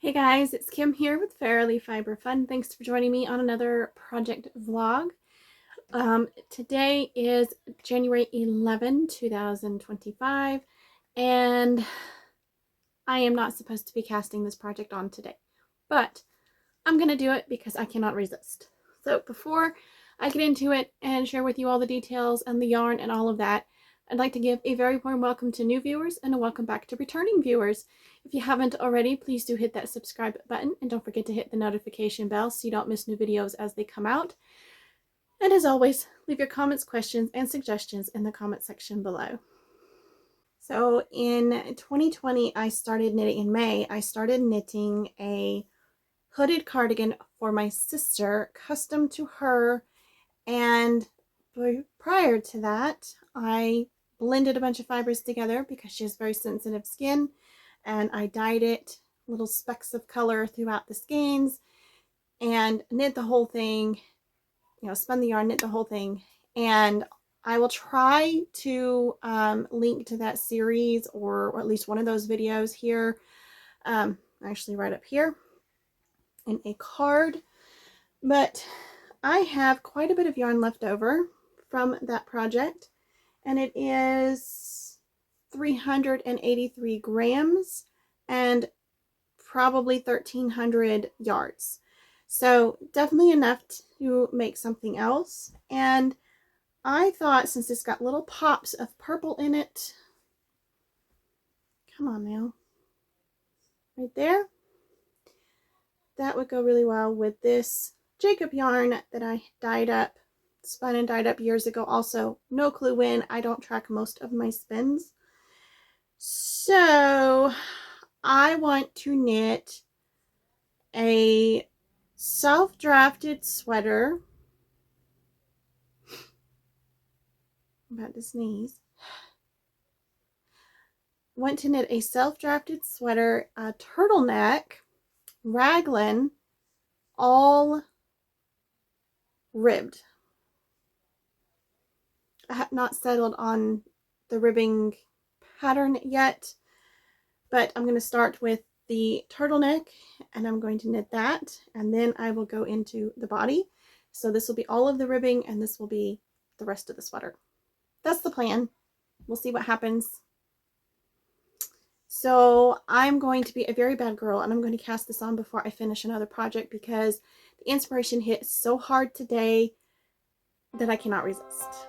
Hey guys, it's Kim here with Fairly Fiber Fun. Thanks for joining me on another project vlog. Today is January 11, 2025, and I am not supposed to be casting this project on today, but I'm going to do it because I cannot resist. So before I get into it and share with you all the details and the yarn and all of that, I'd like to give a very warm welcome to new viewers and a welcome back to returning viewers. If you haven't already, please do hit that subscribe button and don't forget to hit the notification bell so you don't miss new videos as they come out. And as always, leave your comments, questions, and suggestions in the comment section below. So in 2020, I started knitting in May. I started knitting a hooded cardigan for my sister, custom to her, and prior to that, I blended a bunch of fibers together because she has very sensitive skin, and I dyed it little specks of color throughout the skeins and knit the whole thing, spun the yarn, knit the whole thing. And I will try to link to that series or at least one of those videos here, actually right up here in a card. But I have quite a bit of yarn left over from that project, and it is 383 grams and probably 1,300 yards. So definitely enough to make something else. And I thought, since it's got little pops of purple in it, come on now, right there, that would go really well with this Jacob yarn that I dyed up, spun and dyed up years ago. Also, no clue when. I don't track most of my spins. So I want to knit a self-drafted sweater. I'm about to sneeze. Want to knit a self-drafted sweater, a turtleneck, raglan, all ribbed. I have not settled on the ribbing pattern yet, but I'm going to start with the turtleneck and I'm going to knit that, and then I will go into the body. So this will be all of the ribbing and this will be the rest of the sweater. That's the plan. We'll see what happens. So I'm going to be a very bad girl and I'm going to cast this on before I finish another project because the inspiration hit so hard today that I cannot resist.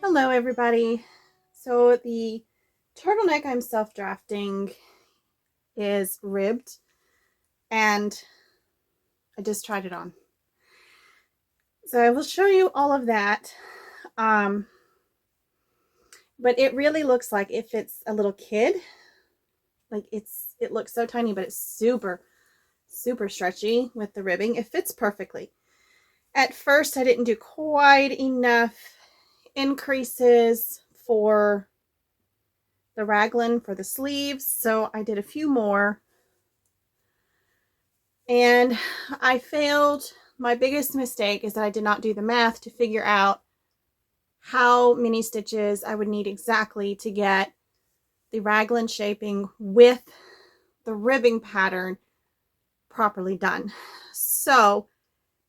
Hello everybody. So the turtleneck I'm self-drafting is ribbed and I just tried it on. So I will show you all of that. But it really looks like it fits a little kid. Like it looks so tiny, but it's super stretchy with the ribbing. It fits perfectly. At first I didn't do quite enough increases for the raglan for the sleeves, so I did a few more and I failed. My biggest mistake is that I did not do the math to figure out how many stitches I would need exactly to get the raglan shaping with the ribbing pattern properly done. So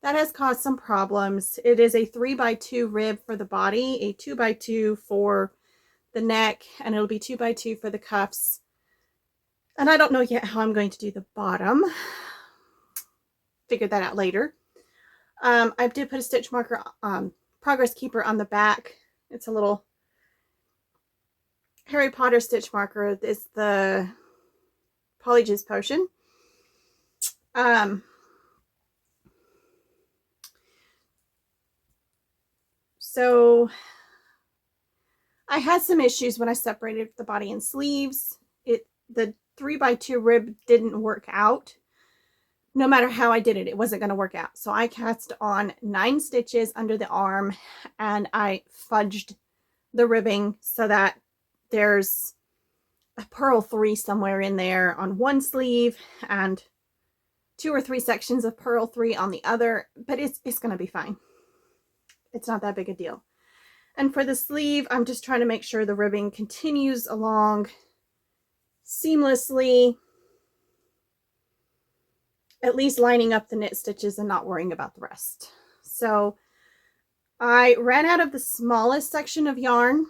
that has caused some problems. It is a 3x2 rib for the body, a 2x2 for the neck, and it'll be 2x2 for the cuffs. And I don't know yet how I'm going to do the bottom. Figure that out later. I did put a stitch marker, progress keeper on the back. It's a little Harry Potter stitch marker. It's the Polyjuice Potion. So I had some issues when I separated the body and sleeves. The 3x2 rib didn't work out. No matter how I did it, it wasn't going to work out. So I cast on 9 stitches under the arm and I fudged the ribbing so that there's a purl 3 somewhere in there on one sleeve and 2 or 3 sections of purl 3 on the other, but it's going to be fine. It's not that big a deal. And for the sleeve, I'm just trying to make sure the ribbing continues along seamlessly, at least lining up the knit stitches and not worrying about the rest. So I ran out of the smallest section of yarn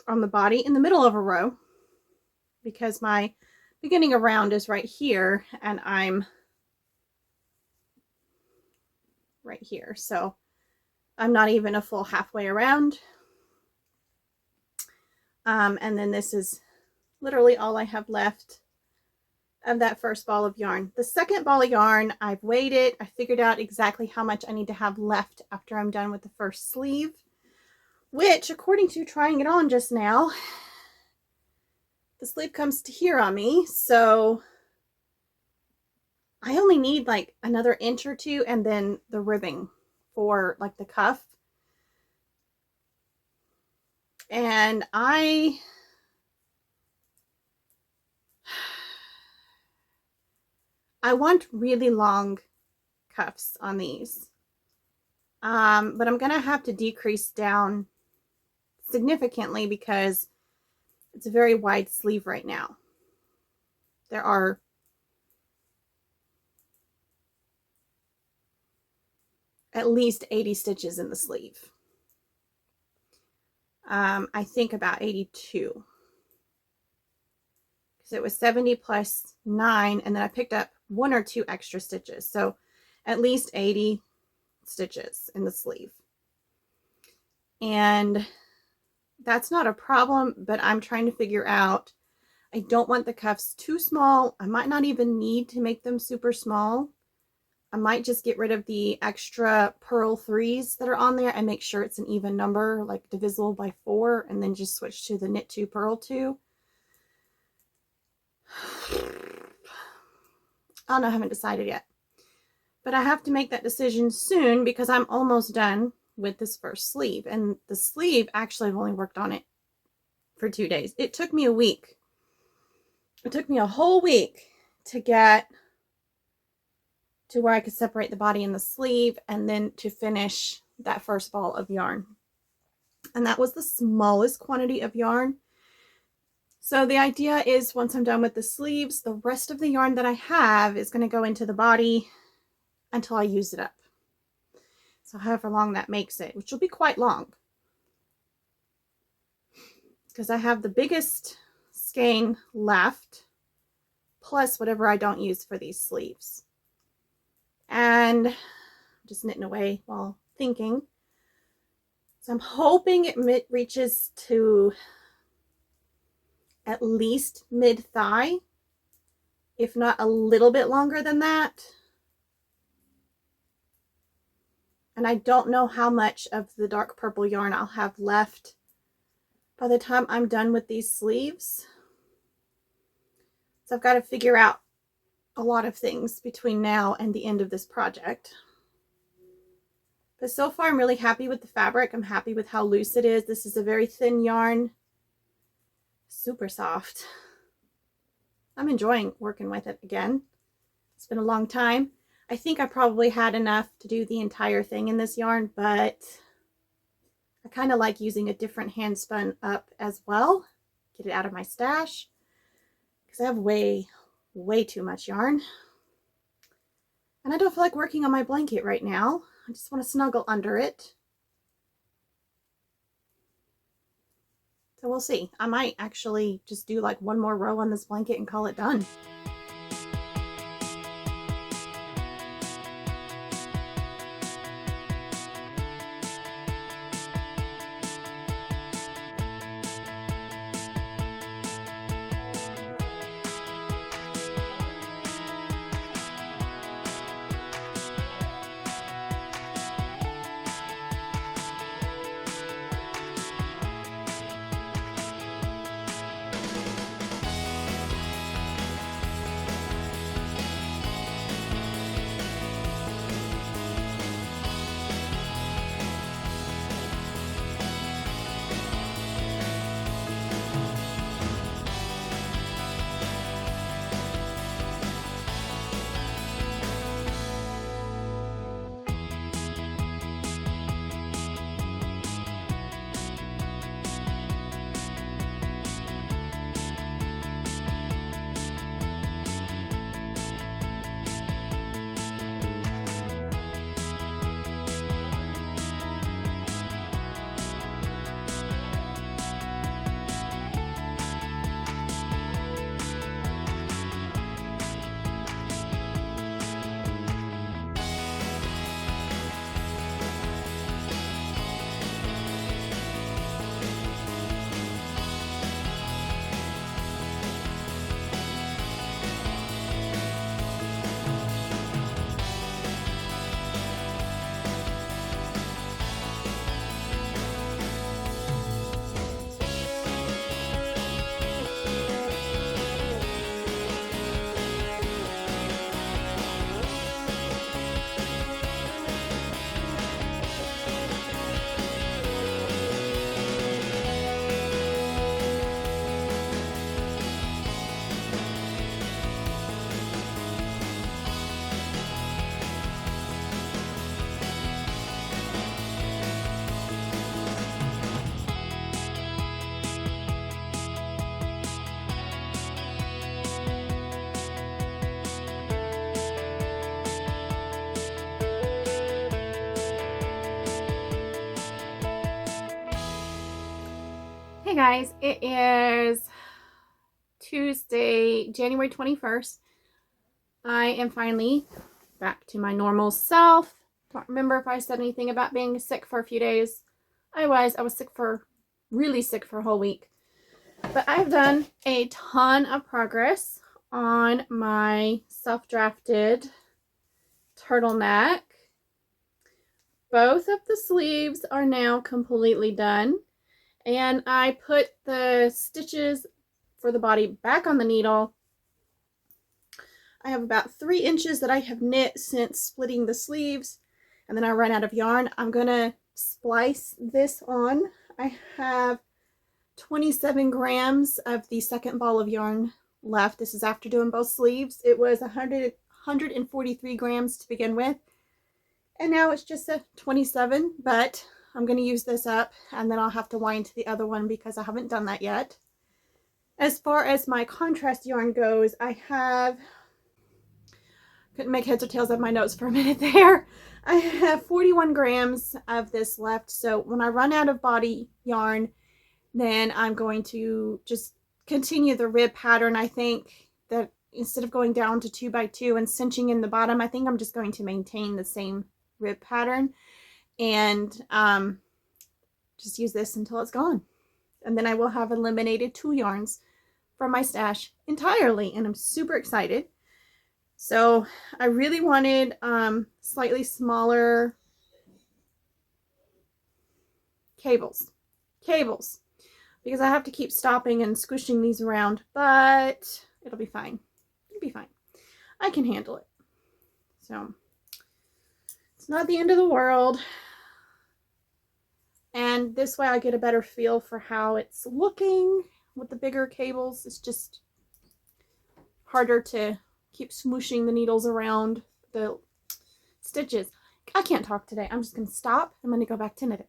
on the body in the middle of a row because my beginning of round is right here and I'm right here. So I'm not even a full halfway around. And then this is literally all I have left of that first ball of yarn. The second ball of yarn, I've weighed it. I figured out exactly how much I need to have left after I'm done with the first sleeve, which according to trying it on just now, the sleeve comes to here on me. So I only need like another inch or 2 and then the ribbing for like the cuff. And I want really long cuffs on these. But I'm going to have to decrease down significantly because it's a very wide sleeve right now. There are at least 80 stitches in the sleeve. I think about 82. Because it was 70 plus 9, and then I picked up 1 or 2 extra stitches. So at least 80 stitches in the sleeve. And that's not a problem, but I'm trying to figure out, I don't want the cuffs too small. I might not even need to make them super small. I might just get rid of the extra purl 3s that are on there and make sure it's an even number, like divisible by 4, and then just switch to the knit 2 purl 2. I don't know, I haven't decided yet. But I have to make that decision soon because I'm almost done with this first sleeve. And the sleeve, actually, I've only worked on it for 2 days. It took me a week. It took me a whole week to get to where I could separate the body and the sleeve and then to finish that first ball of yarn. And that was the smallest quantity of yarn. So the idea is once I'm done with the sleeves, the rest of the yarn that I have is going to go into the body until I use it up. So however long that makes it, which will be quite long. Because I have the biggest skein left, plus whatever I don't use for these sleeves. And I'm just knitting away while thinking. So I'm hoping it reaches to at least mid-thigh, if not a little bit longer than that. And I don't know how much of the dark purple yarn I'll have left by the time I'm done with these sleeves. So I've got to figure out a lot of things between now and the end of this project. But so far I'm really happy with the fabric. I'm happy with how loose it is. This is a very thin yarn, super soft. I'm enjoying working with it again. It's been a long time. I think I probably had enough to do the entire thing in this yarn, but I kind of like using a different hand spun up as well. Get it out of my stash because I have way too much yarn. And I don't feel like working on my blanket right now. I just want to snuggle under it. So we'll see. I might actually just do like one more row on this blanket and call it done. Hey guys, it is Tuesday, January 21st. I am finally back to my normal self. Don't remember if I said anything about being sick for a few days. I was really sick for a whole week. But I've done a ton of progress on my self-drafted turtleneck. Both of the sleeves are now completely done. And I put the stitches for the body back on the needle. I have about 3 inches that I have knit since splitting the sleeves, and then I ran out of yarn. I'm gonna splice this on. I have 27 grams of the second ball of yarn left. This is after doing both sleeves. It was 143 grams to begin with, and now it's just a 27, but I'm going to use this up and then I'll have to wind the other one because I haven't done that yet. As far as my contrast yarn goes, I have, couldn't make heads or tails of my notes for a minute there. I have 41 grams of this left. So when I run out of body yarn, then I'm going to just continue the rib pattern. I think that instead of going down to 2x2 and cinching in the bottom, I think I'm just going to maintain the same rib pattern. And just use this until it's gone. And then I will have eliminated 2 yarns from my stash entirely, and I'm super excited. So I really wanted slightly smaller cables, because I have to keep stopping and squishing these around, but it'll be fine. It'll be fine. I can handle it. So it's not the end of the world. And this way I get a better feel for how it's looking with the bigger cables. It's just harder to keep smooshing the needles around the stitches. I can't talk today. I'm just going to stop. I'm going to go back to knitting.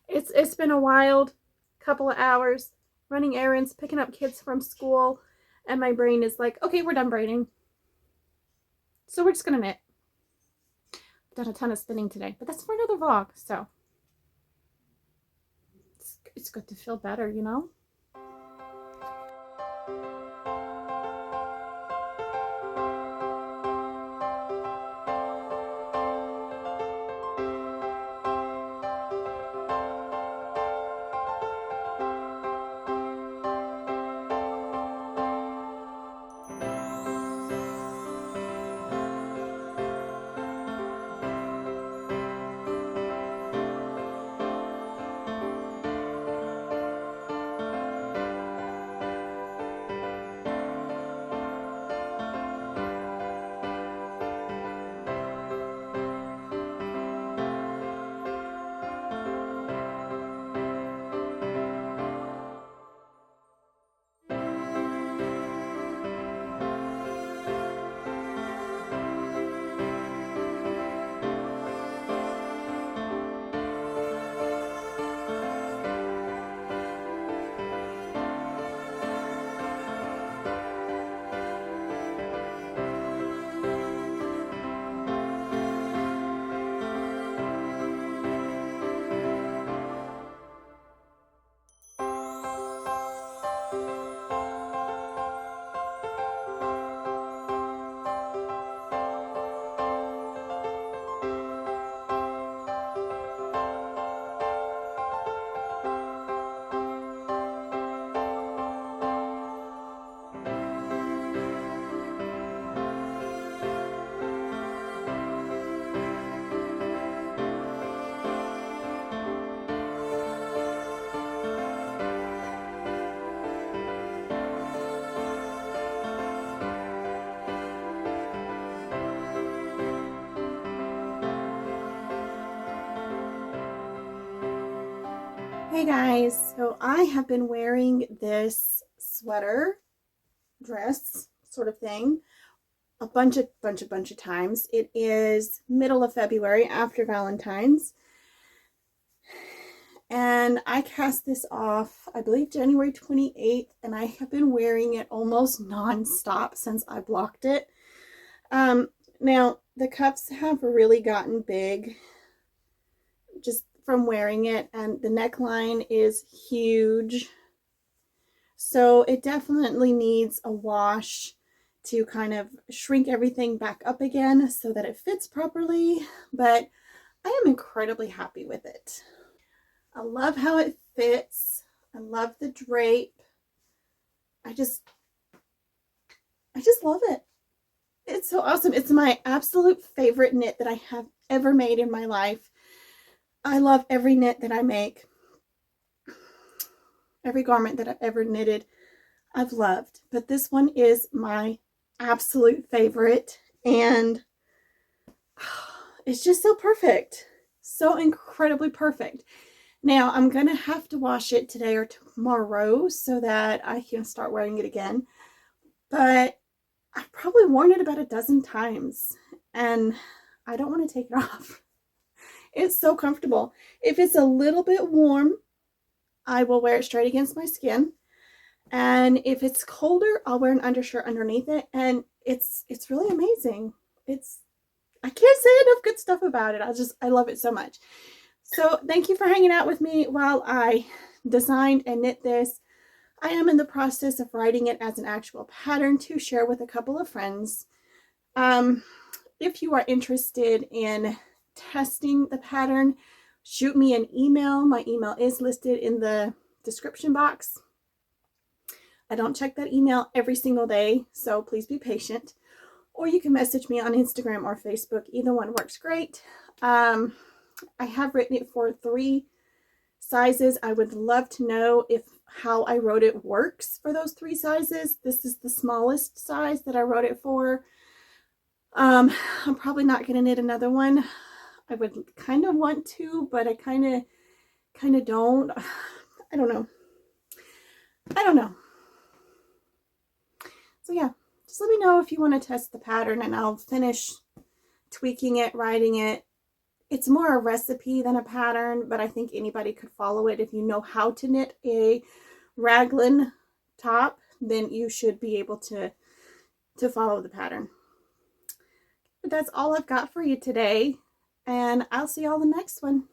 It's been a wild couple of hours running errands, picking up kids from school, and my brain is like, okay, we're done braiding. So we're just going to knit. Done a ton of spinning today, but that's for another vlog. So it's good to feel better, you know. Hey guys, so I have been wearing this sweater dress sort of thing a bunch of times. It is middle of February after Valentine's, and I cast this off I believe January 28th, and I have been wearing it almost non-stop since I blocked it. Now the cuffs have really gotten big just from wearing it, and the neckline is huge, so it definitely needs a wash to kind of shrink everything back up again so that it fits properly, but I am incredibly happy with it. I love how it fits. I love the drape. I just love it. It's so awesome. It's my absolute favorite knit that I have ever made in my life. I love every knit that I make. Every garment that I've ever knitted, I've loved. But this one is my absolute favorite, and it's just so perfect. So incredibly perfect. Now, I'm going to have to wash it today or tomorrow so that I can start wearing it again. But I've probably worn it about a dozen times, and I don't want to take it off. It's so comfortable. If it's a little bit warm, I will wear it straight against my skin. And if it's colder, I'll wear an undershirt underneath it. And it's really amazing. I can't say enough good stuff about it. I love it so much. So thank you for hanging out with me while I designed and knit this. I am in the process of writing it as an actual pattern to share with a couple of friends. If you are interested in testing the pattern, shoot me an email. My email is listed in the description box. I don't check that email every single day, so please be patient. Or you can message me on Instagram or Facebook. Either one works great. I have written it for 3 sizes. I would love to know if how I wrote it works for those 3 sizes. This is the smallest size that I wrote it for. I'm probably not going to knit another one. I would kind of want to, but I kind of don't. I don't know. So yeah, just let me know if you want to test the pattern, and I'll finish tweaking it, writing it. It's more a recipe than a pattern, but I think anybody could follow it. If you know how to knit a raglan top, then you should be able to follow the pattern. But that's all I've got for you today, and I'll see y'all the next one.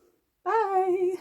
Bye!